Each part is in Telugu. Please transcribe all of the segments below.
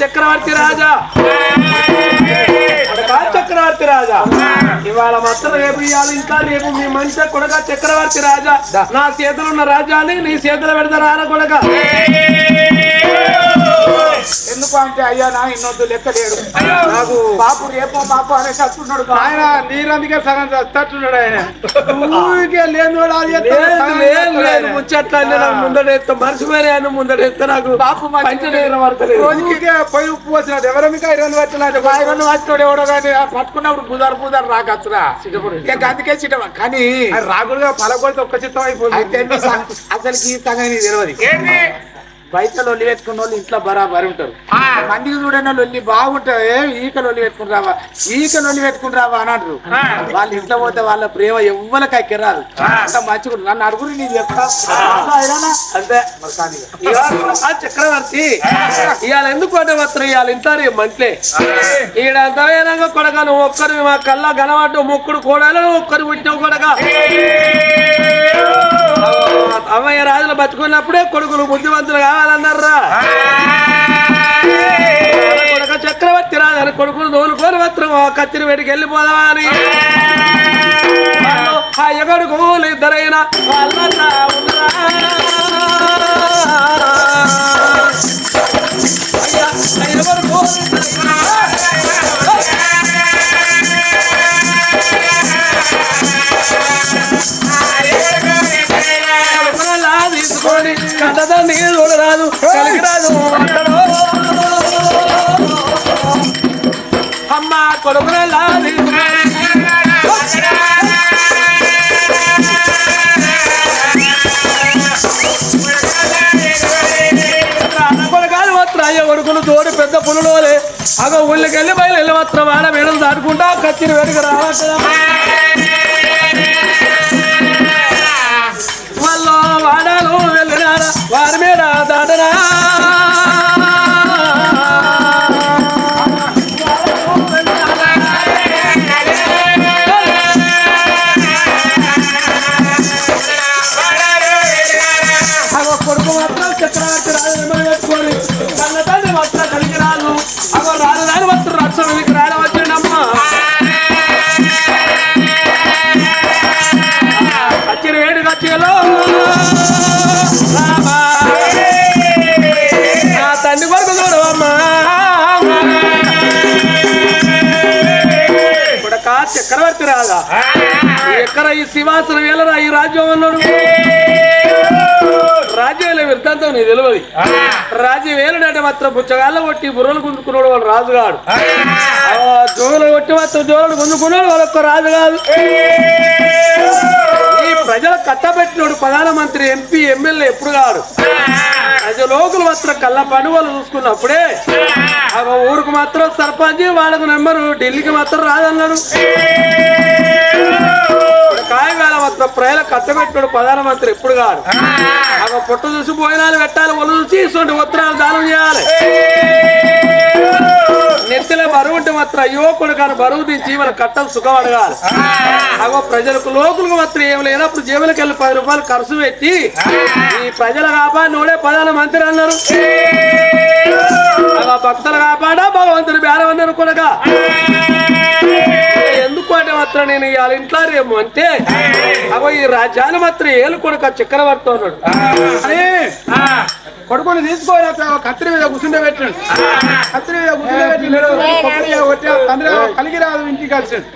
చక్రవర్తి రాజా చక్రవర్తి రాజా ఇవాళ మొత్తం రేపు ఇవాళ ఇంకా రేపు మీ మనిషి కొడక చక్రవర్తి రాజా నా చేతులు ఉన్న రాజ్యాన్ని నీ చేతులు పెడతారా కొడక ఎందుకు అంటే అయ్యా నా ఇన్నొద్దు లెక్కలేడు నాకు బాపు రేపో బాపు అనే చస్తున్నాడు ఆయన నీరందుకే సగం చస్తున్నాడు ఆయన ఊరికే లేదు ముచ్చట్లా ముందడేస్తా మనిషిపోయిన ఆయన ముందడేస్తా నాకు బాపు రోజుకి పోయి ఉప్పు వచ్చినట్టు ఎవరికి ఐరన్ పట్టినట్టు ఐరన్ పట్టినోడు ఎవడో కానీ పట్టుకున్నప్పుడు బుధారు రాకచ్చురా ఇంకా అందుకే చిట్టమా కానీ రాగుడుగా పలకొడితే ఒక్క చిత్తం అయిపోతుంది అసలుకి ఈ సంగతి తెలియదు బయట లొల్లి పెట్టుకున్న వాళ్ళు ఇంట్లో బరాబరి ఉంటారు మందికి చూడని లొల్లి బాగుంటాయి ఈక లొల్లి పెట్టుకుని రావా అని అంటారు వాళ్ళు ఇంట్లో పోతే వాళ్ళ ప్రేమ ఎవ్వరికి ఎక్కరాదు అంత మంచిగా నన్ను అడుగురు నేను చెప్తా అంతే చక్రవర్తి ఇవాళ ఎందుకు అంటే మాత్రం ఇవాళ ఇంటారు మంట్లే ఈడంతగా కొడక నువ్వు ఒక్కరు మా కల్లా గనవాడు మొక్కుడు కోడాలి ఒక్కరు పుట్టినావు కొడక అమ్మయ్య రాజులు బతుకున్నప్పుడే కొడుకులు బుద్ధివంతులు కావాలన్నారా కొడుక చక్రవర్తి రాజు కొడుకులు దోలుకొని మాత్రం కత్తిని వేడికి వెళ్ళిపోదామా అని అయ్య కొడుకులు ఇద్దరైనా వాళ్ళ తీసుకొని కథదాన్ని చూడరాదు కలిగి రాదు అమ్మ కొడుకునలా కొడుకాలు మాత్రం అయ్యే కొడుకులు తోడు పెద్ద పులులోలే అగ ఊళ్ళకెళ్ళి బయలు వెళ్ళి మాత్రం వాడ మేడం దాటుకుంటా కత్తిని వేడికి రావచ్చు వాళ్ళు వాడాలు వెళ్ళినారా వారి మీద దాటనా కొడుకు మాత్రం చక్రవర్తి రాజు పెట్టుకొని కన్న తండ్రి మాత్రం కలిగి రాదు అగో రాదు రాని మాత్రం రక్షణకి రాడవచ్చిండమ్మా కచ్చిరి వేడి కచ్చిలో నా తండ్రి కొడుకు చూడవమ్మా కొడక చక్రవర్తి రాదా ఎక్కడ ఈ సింహాసనం వేలరా ఈ రాజ్యం అన్నాడు రాజ్యాల వృత్తాంతం నీకు తెలియదు రాజ్యం వేలుడంటే మాత్రం పుచ్చగాళ్ళ కొట్టి బుర్రలు గుంజుకున్నాడు వాళ్ళు రాజుగాడు జోలు కొట్టి మాత్రం జోలు గుంజుకున్నాడు వాళ్ళొక్క రాజు కాదు ఈ ప్రజల కట్టబెట్టినోడు ప్రధానమంత్రి ఎంపీ ఎమ్మెల్యే ఎప్పుడు కాడు ప్రజలోకులు మాత్రం కళ్ళ పండుగలు చూసుకున్నప్పుడే ఊరికి మాత్రం సర్పంచ్ వాళ్ళకు నెంబరు ఢిల్లీకి మాత్రం రాదన్నాడు కాయగాల మాత్రం ప్రజల కట్టబెట్టినోడు ప్రధానమంత్రి ఎప్పుడు కాడు పొట్ట చూసి భోజనాలు పెట్టాలి ఒళ్ళు చూసి ఇటువంటి ఉత్తరాలు దానం చేయాలి నెత్తిలో బరువు ఉంటే మాత్రం అయ్యో కొడుకు బరువు దించి మన కట్టలు సుఖం అడగాలి ప్రజలకు లోకులకు మాత్రం ఏం లేనప్పుడు జేబులకు వెళ్ళి 10 రూపాయలు ఖర్చు పెట్టి ఈ ప్రజల కాపాడి నోడే ప్రధానమంత్రి అన్నారు భక్తులు కాపాడా భగవంతుని బేరం అన్నారు కొడక ఎందుకు అంటే మాత్రం నేను ఇవాళ ఇంట్లో రేపు అంటే ఈ రాజ్యాన్ని మాత్రం ఏలు కొడుక చక్రవర్తి ఉన్నాడు అని కొడుకుని తీసుకోవాలి కత్తిరి మీద కూర్చుండే పెట్టాడు కత్తిరి మీద కూర్చుండే పెట్టినాడు తండ్రి కలిగి రాదు ఇంటికి కలిసాడు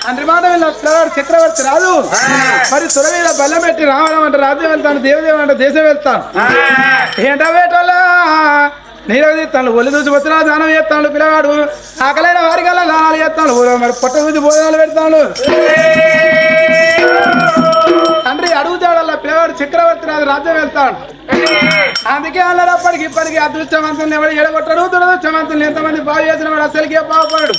తండ్రి మాట వెళ్ళాడు చక్రవర్తి రాదు మరి సుర మీద బెల్లం పెట్టి రావడం అంటే రాజ్యం వెళ్తాను దేవదేవం అంటే దేశం వెళ్తాను ఏంటా వేటోళ్ళ నీరు తీస్తాను ఒళ్ళు చూసి వచ్చినా దానం చేస్తాడు పిల్లవాడు ఆకలైన వారికల్లా దానాలు చేస్తాడు మరి పొట్ట చూసి భోజనాలు పెడతాడు తండ్రి అడుగుతాడు పిల్లవాడు చక్రవర్తి రాజు రాజ్యం వెళ్తాడు అందుకే అల్లడప్పటికి ఇప్పటికీ అదృష్టవంతుల్ని ఎవరు ఎడగొట్టాడు దురదృష్టవంతుల్ని ఎంతమంది బాగు చేసిన వాడు అసలుకే బాగుపడాడు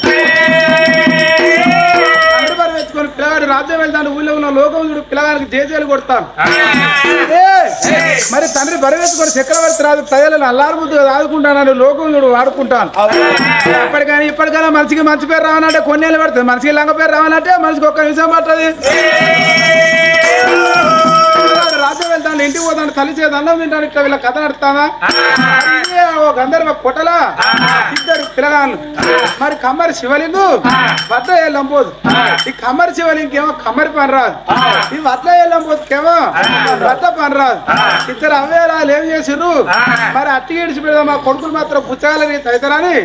అందరు వెతుకొని పిల్లగాడు రాజ్యం వెళ్తాను ఊళ్ళో ఉన్న లోకం చూడు పిల్లగాడికి జేజేలు కొడతాను మరి తండ్రి బరువెత్తుకొని చక్రవర్తి రాజు ప్రజలను అల్లారుబుద్దుగా ఆదుకుంటాను లోకం చూడు వాడుకుంటాను ఇప్పటికైనా మనిషికి మంచి పేరు రావాలంటే కొన్నేళ్ళు పడుతుంది మనిషికి లంగ పేరు రావాలంటే మనిషికి 1 నిమిషం పడుతుంది రాజ్యం వెళ్తాను ఇంటికి పోతాను తల్లి చేతి అన్నం తింటాను ఇట్లా వీళ్ళ కథ నడుస్తావా ఓ గంధర్వ పొట్టలా ఇద్దరు పిల్లగాళ్ళు మరి కమ్మరి శివలింగు వద్ద వెళ్ళంపోదు ఈ కమ్మరి శివలింగ్ ఏమో కమ్మరి పని రాదు ఈ వద్ద వెళ్ళంపోదుకేమో వద్ద పని రాదు ఇద్దరు అవ్వేలాలు ఏం చేసిర్రు మరి అట్టి ఇడిచి పెడదాం మా కొడుకులు మాత్రం పుచ్చగాలని తదితరని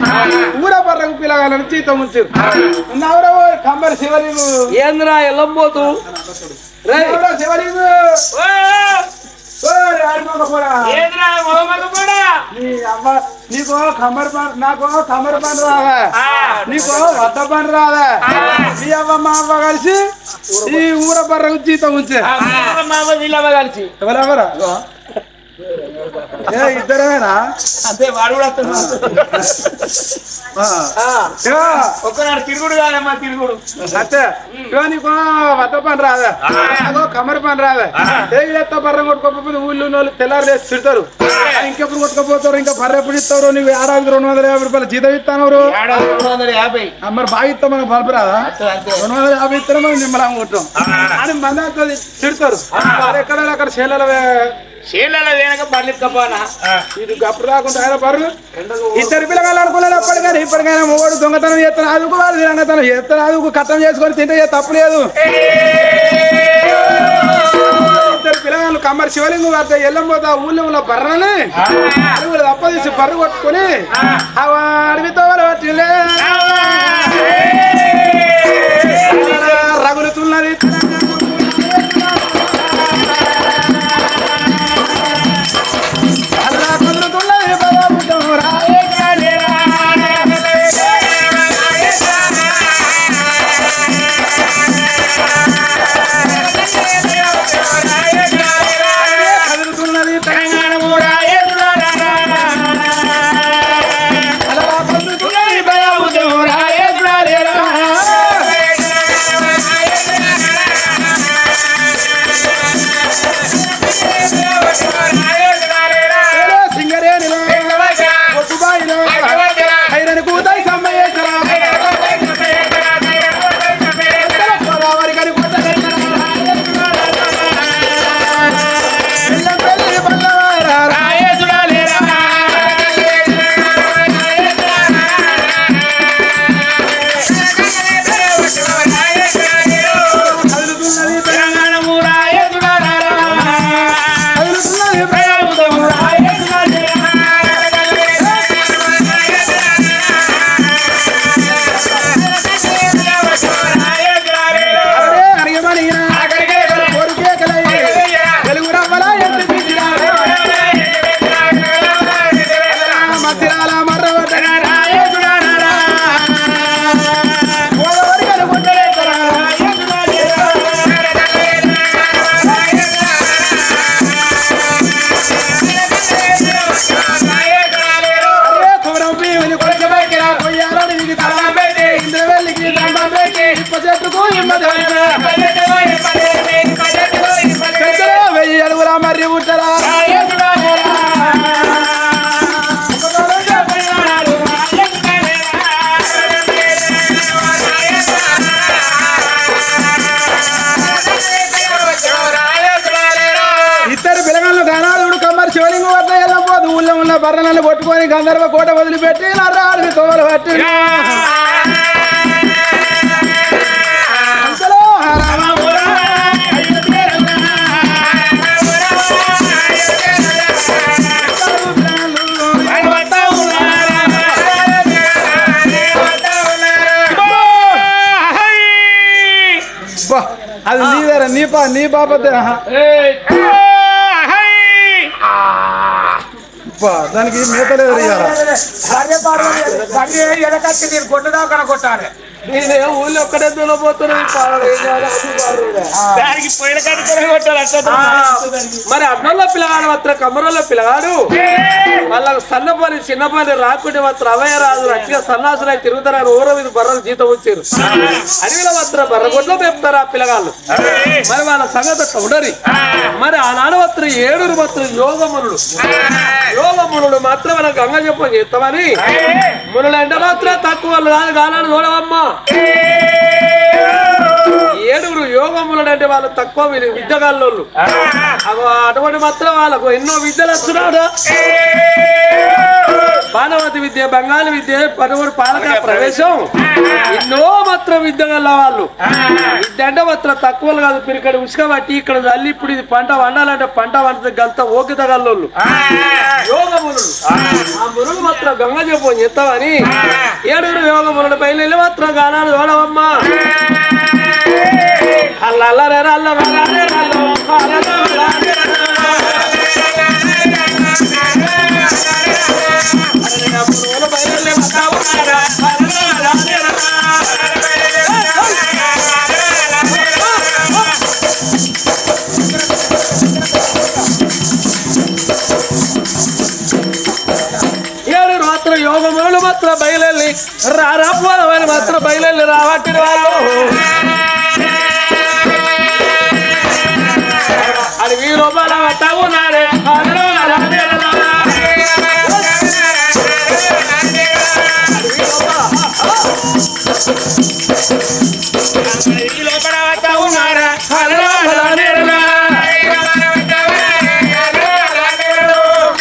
ఊర పర్రకు పిల్లగాలని జీతం ఉంచారు ఉన్నావురా కమ్మరి శివలింగు ఏంద్రా ఎల్లంపోతూ శివలింగు నీకో కమ్మరి పని నాకు కమ్మరి పని రాదా నీకో వద్ద పని రాదా నీ అవ్వ మా అవ్వ కలిసి ఈ ఊర బర్రకు జీతం ఉంచే కలిసి ఎవరెవరా ఇద్దరేనా అంతే వాడు కూడా ఒక్కనాడు తిరుగుడు కాదమ్మా తిరుగుడు అంతే నీకు వద్ద పని రాదా కమ్మరి పని రాదా ఏత బర్రం కొట్టుకోకపోతే ఊళ్ళో వాళ్ళు తెల్లారు లేసి తిడతారు ఇంకెప్పుడు కొట్టుకోపోతారు ఇంకా బర్రె ఎప్పుడు ఇస్తారు నీకు ఏడాది 250 రూపాయలు జీతం ఇస్తాను 250 మరి బాగా ఇస్తాం మనకు బల్బు రాదా 250 ఇస్తారో మనం నిమ్మలం కొట్టాం అని మంది తిడతారు ఎక్కడ అక్కడ చేలలో వేనక పర్లేకపోనా ఇది గప్పుడు రాకుండా ఆయన పర్రు ఇద్దరు పిల్లగాళ్ళు అనుకున్నారు అప్పటికైనా ఇప్పటికైనా మూడు దొంగతనం చేస్తారు అదుకు వాళ్ళు దొంగతనం చేస్తారు అదుకు కట్టం చేసుకొని తింటే తప్పలేదు ఇద్దరు పిల్లగాళ్ళు కమ్మరి శివలింగు వార్త ఎల్లంపోతా ఊళ్ళో బర్రని అడుగులు తప్పదీసి బర్రు కొట్టుకొని అడవితో పట్టిలే రగులుతున్నది మరి ఉంటారా ఇద్దరు పిల్లగాళ్ళు గానాడు కమ్మరి శివలింగం వద్ద వెళ్ళబోదు ఊళ్ళో ఉన్న బర్రనల్ని కొట్టుకొని గంధర్వ కోట వదిలిపెట్టి అడ్డు తోలు పట్టి అది నీదేరా నీ బాపతే దానికి మేత లేదు కొట్టదాకా కొట్టాలి ఊళ్ళో ఒక్కడే మరి అన్నంలో పిల్లగాడు మాత్రం కమ్మరంలో పిల్లగాడు వాళ్ళకి సన్న పని చిన్న పని రాకుంటే మాత్రం అవయ రాదు అట్టిగా సన్నాసులు తిరుగుతారని ఊర మీద బర్రకు జీతం వచ్చారు అడవిలో మాత్రం బర్రగొడ్లో పెడతారు ఆ పిల్లగాళ్ళు మరి వాళ్ళ సంగతి ఉండరు మరి ఆనాడు మాత్రం 7 మాత్రం యోగమునుడు మాత్రం మన గంగ చెప్పం చేస్తామని మునులు ఎండ మాత్రం తక్కువ వాళ్ళు కాదు కానాడు చూడవమ్మా ఏడుగురు యోగములు అంటే వాళ్ళు తక్కువ విద్యగాళ్ళు అటువంటి మాత్రం వాళ్ళకు ఎన్నో విద్యలు వస్తున్నాడు. బాణవతి విద్య, బంగాళ విద్య, పలువురు పాలక ప్రవేశం, ఎన్నో మాత్రం విద్య గల వాళ్ళు. విద్య అంటే మాత్రం తక్కువలు కాదు. పిరికడి ఉసుక బట్టి ఇక్కడ తల్లి ఇప్పుడు ఇది పంట వండాలంటే పంట వంట గంత ఓకిత గల్లోళ్ళు యోగములు. ఆ మురుగు మాత్రం గంగ చెప్పు చెప్తామని ఏడుగురు యోగములను పైన వెళ్ళి మాత్రం గానాలు చూడవమ్మా. అల్లరే ఏడు మాత్రం యోగములు మాత్రం బయలుదేరి రాపోవాలి మాత్రం బయలుదేరి రావట్టిన వాళ్ళు అడవి లోపల పట్టావు నాడే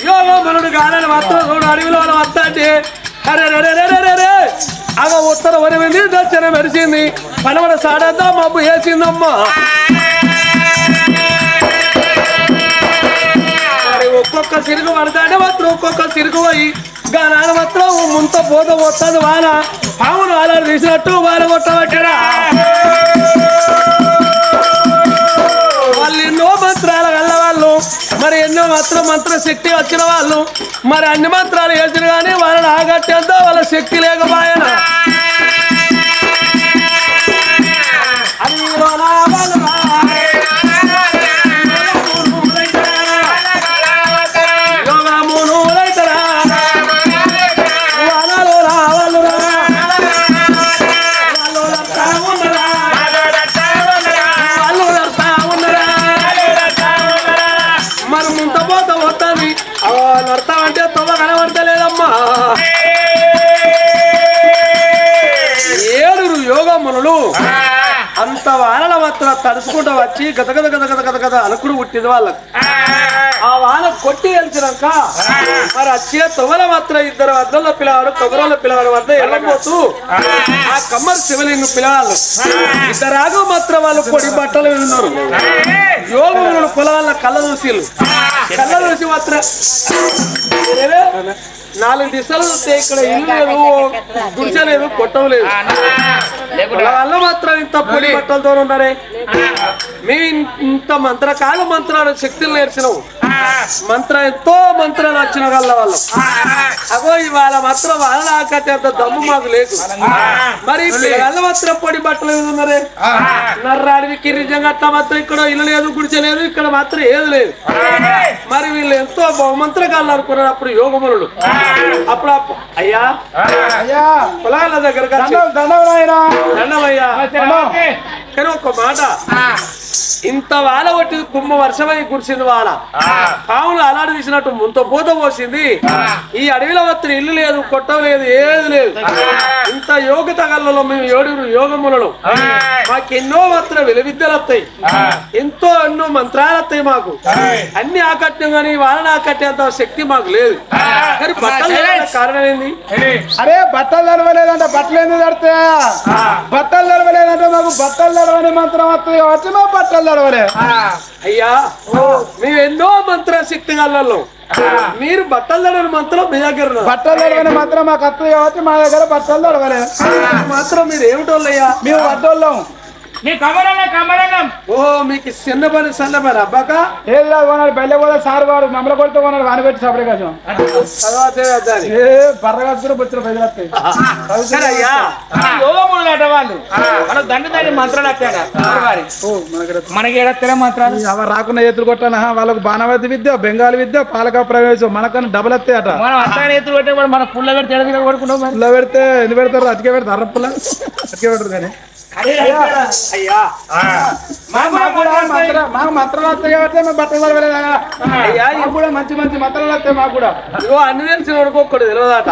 యోగమునుడు గాలని మాత్రం చూడు అడవిలో వస్తాంటే అరే అవ ఉత్తర వరి దర్శనం మెరిసింది పనవడ సాడద్దా మబ్బు వేసిందమ్మా. ఒక్కొక్క సిరుగు పడతాడే మాత్రం ఒక్కొక్క సిరుగు పోయి గానాన మాత్రం ముంత పోత పోతుంది వాన పామును అలాడు తీసినట్టు వాన కొట్టబట్టాడా. వాళ్ళు ఎన్నో మంత్రాలు గల్లవాళ్ళు, మరి ఎన్నో మాత్రం మంత్ర శక్తి వచ్చిన వాళ్ళు, మరి అన్ని మంత్రాలు వేసిన కానీ వాళ్ళని ఆగట్టేద్దా వాళ్ళ శక్తి లేకపోయాను. నడతామంటే తొమ్మ కనబడతలేదమ్మా. ఏడుగురు యోగమునులు అంత వానల మాత్రం తడుచుకుంటూ వచ్చి గత గత గత గత గత గత అనుకుడు పుట్టింది వాళ్ళకు. ఆ వాన కొట్టి వెళ్చినాక మరి వచ్చే తొమల మాత్రం ఇద్దరు అద్దల్లో పిల్లవాడు కొబ్బరిలో పిల్లవాడు వద్ద వెళ్ళబోతూ ఆ కమ్మరి శివలింగ పిల్లవాళ్ళు ఇద్దరాగో మాత్రం వాళ్ళు పొడి బట్టలు ఉన్నారు. యోగములు పొలాల కళ్ళ చూసి మాత్రం 4 దిశలు వస్తే ఇక్కడ ఇల్లు లేదు, గుడిసె లేదు, కొట్టం లేదు. వాళ్ళ మాత్రం ఇంత పొడి బట్టలతో ఉన్నారే. మేము ఇంత మంత్రకాలు మంత్రాలు శక్తులు నేర్చినావు, ఎంతో మంత్రాలు వచ్చిన వాళ్ళ వాళ్ళు. అగో ఇవాళ మాత్రం వాళ్ళ ఆకట్టేంత దమ్ము మాకు లేదు. మరి వాళ్ళ మాత్రం పొడి బట్టలు ఉన్నారే. నర్రాడికి నిజంగా అట్లా మాత్రం ఇక్కడ ఇల్లు లేదు, గుడిసె లేదు, ఇక్కడ మాత్రం ఏది లేదు. మరి వీళ్ళు ఎంతో బహుమంత్రకాలు అనుకున్నారు అప్పుడు యోగమునుడు. అప్పుడు అయ్యా పొలాల దగ్గర దండమయ్యా కానీ ఒక మాట, ఇంత వాన కొట్టి కుమ్మ వర్షమై కురిసింది వాన, పాములు అలాడు తీసినట్టు ముంత పూత పోసింది. ఈ అడవిలో మాత్రం ఇల్లు లేదు, కొట్టం లేదు, ఏది లేదు. ఇంత యోగ తగళ్ళలో మేము ఏడుగురు యోగములలో మాకెన్నో మాత్రం విలువిద్యలు వస్తాయి, ఎన్నో మంత్రాలు వస్తాయి మాకు. అన్ని ఆకట్యం కానీ వాళ్ళని ఆకట్టేంత శక్తి మాకు లేదు. కానీ బట్టలు కారణం ఏంది? అరే బట్టలు నడవలేదంటే బట్టలు ఎందుకు నడితే బట్టలు నడవలేదంటే మాకు బట్టలు నడవని మంత్రం వస్తుంది కాబట్టి మా బట్టలు నడవలే. అయ్యా మేము ఎన్నో మంత్ర శక్తి గల్లో, మీరు బట్టలు నడవని మంత్రం మీ దగ్గర, బట్టలు నడవని మంత్రం మాకు వస్తుంది కాబట్టి మా దగ్గర బట్టలు నడవలే. మాత్రం మీరు ఏమిటోళ్ళయ్యా? మేము వడ్డోళ్ళం. ఓహో మీకు చిన్న పని సన్న పని అబ్బాక ఏది రాదు కొనాలి. బయట కూడా సార్ వాడు మమ్మల్ని కొడుతూ కొనాలి వాని పెట్టి సపడే కోసం బర్రగా బొచ్చిన బయలు వస్తాయి. వాళ్ళు మన దండ దాన్ని మంత్రాలు మనకి ఏడత్తరే మంత్రాలు అవి రాకుండా ఎత్తులు కొట్టాను. వాళ్ళకు బాణవతి విద్య, బెంగాల్ విద్య, పాలక ప్రవేశం మనకన్నా డబుల్ వస్తాయి అట. మనం అట్లా ఎత్తులు కొట్టే మన పుల్ల పెడితే కొడుకుంటాం. పుల్ల పెడితే ఎందుకు పెడతారు? అతికే పెడతారు, అర్ర పుల్ల అతికే పెడతారు. కానీ అయ్యా మాకు మంత్రాలు వస్తాయి కాబట్టి మేము బట్టలు పడవలేదా అయ్యా మాకు కూడా మంచి మంచి మంత్రాలు వస్తాయి మాకు కూడా ఇగో అన్ని తెలిసిన ఒక్కడు తెలియదట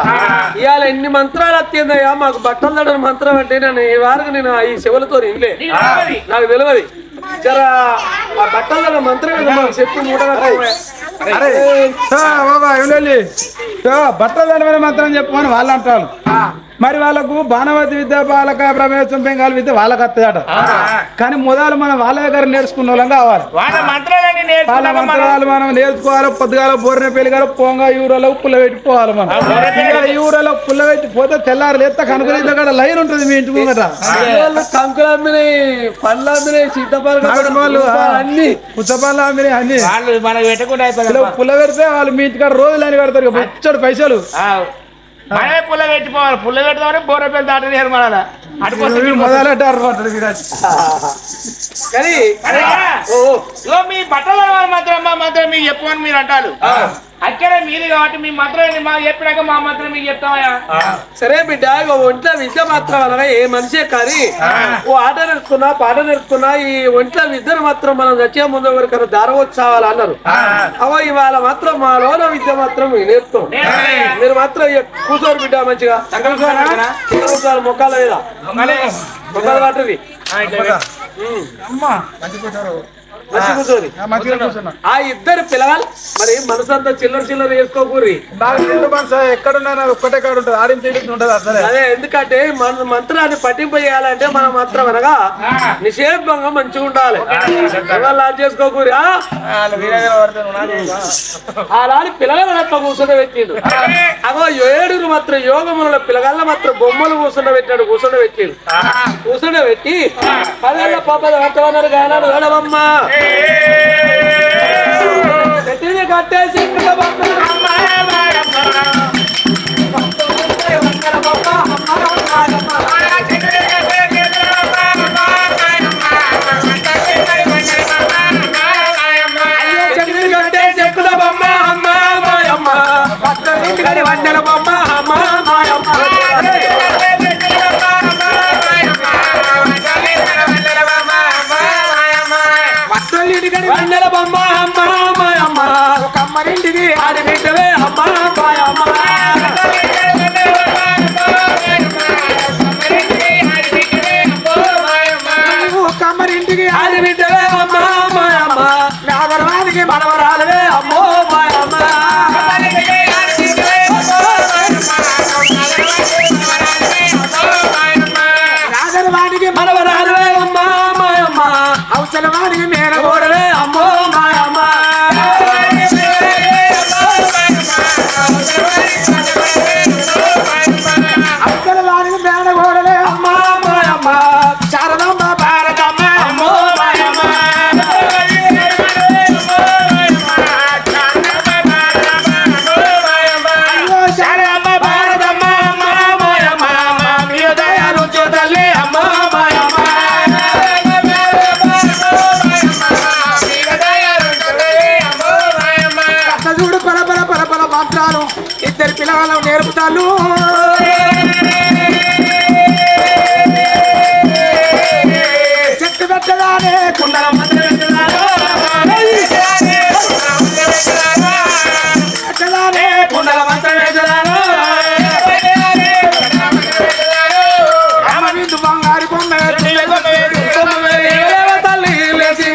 ఇవాళ ఎన్ని మంత్రాలు వస్తుందయ్యా మాకు బట్టలు తడని మంత్రం అంటే నేను ఈ వారికి నేను ఈ శివులతో ఇల్లే నాకు తెలియదు జరా ఆ బట్టలు తడ మంత్రం ఏదో మాకు చెప్పి మూట అరే బాబా ఇవ్వండి బట్టలు తడవని మంత్రం చెప్పమని వాళ్ళు అంటారు మరి వాళ్ళకు బాణవతి విద్య పాలక ప్రవేశం బెంగాల్ విద్య వాళ్ళకి వస్తాయట కానీ మొదలు మనం వాళ్ళ దగ్గర నేర్చుకున్న వాళ్ళం కావాలి వాళ్ళ మంత్రాలు మనం నేర్చుకోవాలి పొద్దుగాల బోరిన పెళ్లిగాల పోంగా ఊరలో పుల్ల పెట్టి పోవాలి మనం ఈ ఊరలో పుల్ల పెట్టి పోతే తెల్లారు లేత కనుక దగ్గర లైన్ ఉంటుంది మీ ఇంటి ముంగట కంకులు అమ్మినాయి పళ్ళు అమ్మినాయి సీతపళ్ళు అన్ని పుచ్చపళ్ళు అమ్మినాయి అన్ని మనకు పెట్టకుండా పుల్ల పెడితే వాళ్ళు మీ ఇంటికాడ రోజులు అని కడతారు బొచ్చడు పైసలు మనమే పుల్ల పెట్టిపోవాలి పుల్ల పెడతామని బోరపల్లి దాటలేరు మన మొదలెట్టారు కానీ మీ బట్టల మాత్రం మీకు చెప్పమని మీరు అంటారు అక్కడ మీది కాబట్టి మీ మంత్రం మాకు చెప్పినాక మా మంత్రం మీకు చెప్తామయ్యా సరే బిడ్డ ఒంట్లో విద్య మాత్రం అనగా ఏ మనిషే కానీ ఓ ఆట నేర్చుకున్నా పాట నేర్చుకున్నా ఈ ఒంట్లో విద్యను మాత్రం మనం వచ్చే ముందు ఎవరికైనా దారవచ్చావాలి అన్నారు అవో ఇవాళ మాత్రం మా లోన విద్య మాత్రం నేర్పుతాం మీరు మాత్రం కూర్చోరు బిడ్డ మంచిగా మొక్కల మీద మొక్కలు పట్టుది ఆ ఇద్దరు పిల్లలు మరి మనసు అంతా చిల్లర చిల్లర వేసుకోకూరి ఎక్కడున్నా ఒక్కటే కాడ ఉంటుంది ఆడించేది అసలు అదే ఎందుకంటే మన మంత్రాన్ని పట్టింపు చేయాలంటే మనం మాత్రం అనగా నిషేధంగా మంచిగా ఉండాలి చేసుకోకూరి అలాంటి పిల్లలు అట్లా కూర్చుండ పెట్టిండు అగో 7 మాత్రం యోగముల పిల్లగాళ్ళ మాత్రం బొమ్మలు కూర్చుండ పెట్టాడు కూర్చుండ పెట్టిండు కూర్చుండ పెట్టి పదేళ్ళ పాప కట్టమన్నారు గానాడు వేడవమ్మ కట్టేసి వందల బొమ్మ అమ్మ వందల బొమ్మ అమ్మ అమ్మ ఒక అమ్మరింటికి ఆడి బిడ్డవే అమ్మ అమ్మ ఒక అమ్మరింటికి ఆడి బిడ్డవే అమ్మ అమ్మ నాగరవానికి మనవరాలవే అమ్మో అమ్మ నాగరవానికి మనవరాలవే అమ్మ అమ్మ అవసరవానికి మేనగోడవే అమ్మో అమ్మ అవసరవానికి మేనగోడలే అమ్మ అమ్మ శారదమ్మ భారతమ్మ అమ్మో అమ్మ శారదమ్మ భారతమ్మ అమ్మ మీ దయాలు చూడలే అమ్మ చూడు పరపర మంత్రాలు ఇద్దరు పిల్లలు నేర్పుతాను చెట్టు పెట్టదానే కుండల మంత్రం పెట్టదానే కుండల మంత్రం వేసదాను అమ్మ నిండు బంగారు బొమ్మ తల్లి లేచి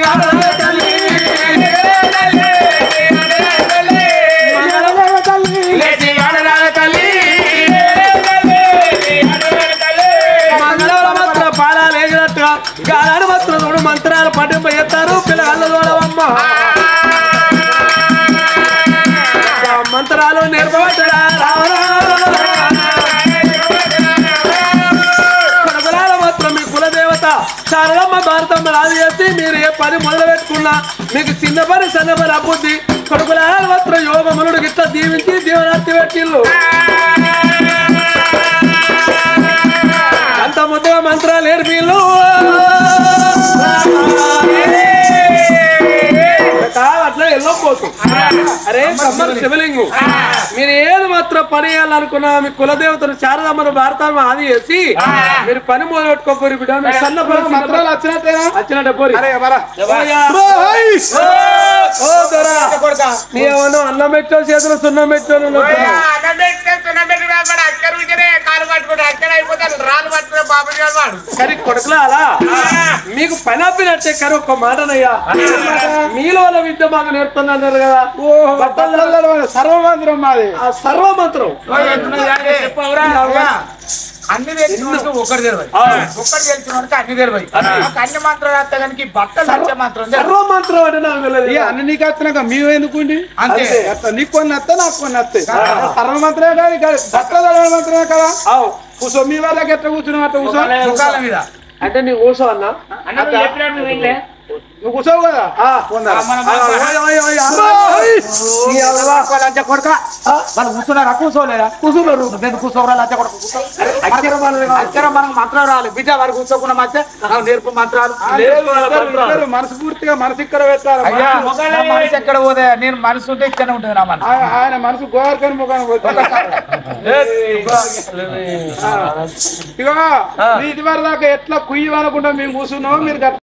గానాలు మాత్రం చూడు మంత్రాలు పట్టింప చేస్తారు పిల్లగాళ్ళు చూడవమ్మ మంత్రాలు నేర్పబడ్డా కొనగలాల మాత్రం మీ కులదేవత శారదమ్మ భారతమ్మ రాజు చేసి మీరు ఏ పని మొదలు పెట్టుకున్నా మీకు చిన్న పని సన్న పని అబ్బుద్ది కొడుకులాల మాత్రం యోగమునుడు గిట్లా దీవించి దీవనార్తి పెట్టిల్లు అంత ముద్దగా మంత్రాలు నేర్పిల్లు అట్లా ఎల్లో బ్రహ్మలోకం. అరే కమ్మర శివలింగు, మీరు ఏది మాత్రం పని చేయాలనుకున్నా మీ కులదేవతను శారదమ్మను భారతాన్ని ఆది చేసి మీరు పని మొదలు పెట్టుకోపోయి బిడ్డ. మీరు సన్న మంత్రాలు వచ్చినట్టేనా? వచ్చినట్టు పోరి. అరే ఎవరా? ఓ దొరా, నీ ఏమన్నా అన్నం పెట్టో చేతులు సున్నం పెట్టో కానీ కొడుకులా అలా మీకు పని అప్పినట్టే. కానీ ఒక్క మాటనయ్యా, మీలో విద్య మాకు నేర్పుతున్నారు కదా. సర్వమంత్రం మాది. ఆ సర్వమంత్రం అన్ని తెలిసిన ఒకటి తెలియదు, ఒకటి తెలిసిన అన్ని తెలియదు. అన్ని మంత్రాలు వస్తే కనుక భక్తులు మంత్రం సర్వమంత్రం అంటే నాకు తెలియదు. అన్ని నీకు వచ్చినాక మేము ఎందుకుండి అంతే. నీకు కొన్ని వస్తాయి, నాకు కొన్ని వస్తాయి. సర్వమంత్రమే కానీ భక్తుల మంత్రమే కదా. కూర్చో, మీ వాళ్ళకి ఎట్లా కూర్చున్నావు అట్లా కూర్చో. ముఖాల మీద అంటే నీ కూర్చో అన్నా, నువ్వు కూర్చోవు కదా. కొడక వాళ్ళు కూర్చున్నారా? కూర్చోలేదా? కూర్చున్నారు. కూర్చోరా లంచ కొడక? అక్షరం మనకు మంత్రాలు రాలి బిడ్డ. వారు కూర్చోకుండా మధ్య నాకు నేర్పు మంత్రాలు. మనస్ఫూర్తిగా మనసు ఇక్కడ పెట్టాలి. మనసు ఎక్కడ పోతే నేను మనసు ఉంటే ఇక్కడ ఉంటుంది. నా మన ఆయన మనసు గోవర్కని ముఖాన్ని పోతే ఇక ఇది వరకు దాకా ఎట్లా కుయ్యమనుకుంటా మేము కూర్చున్నాము. మీరు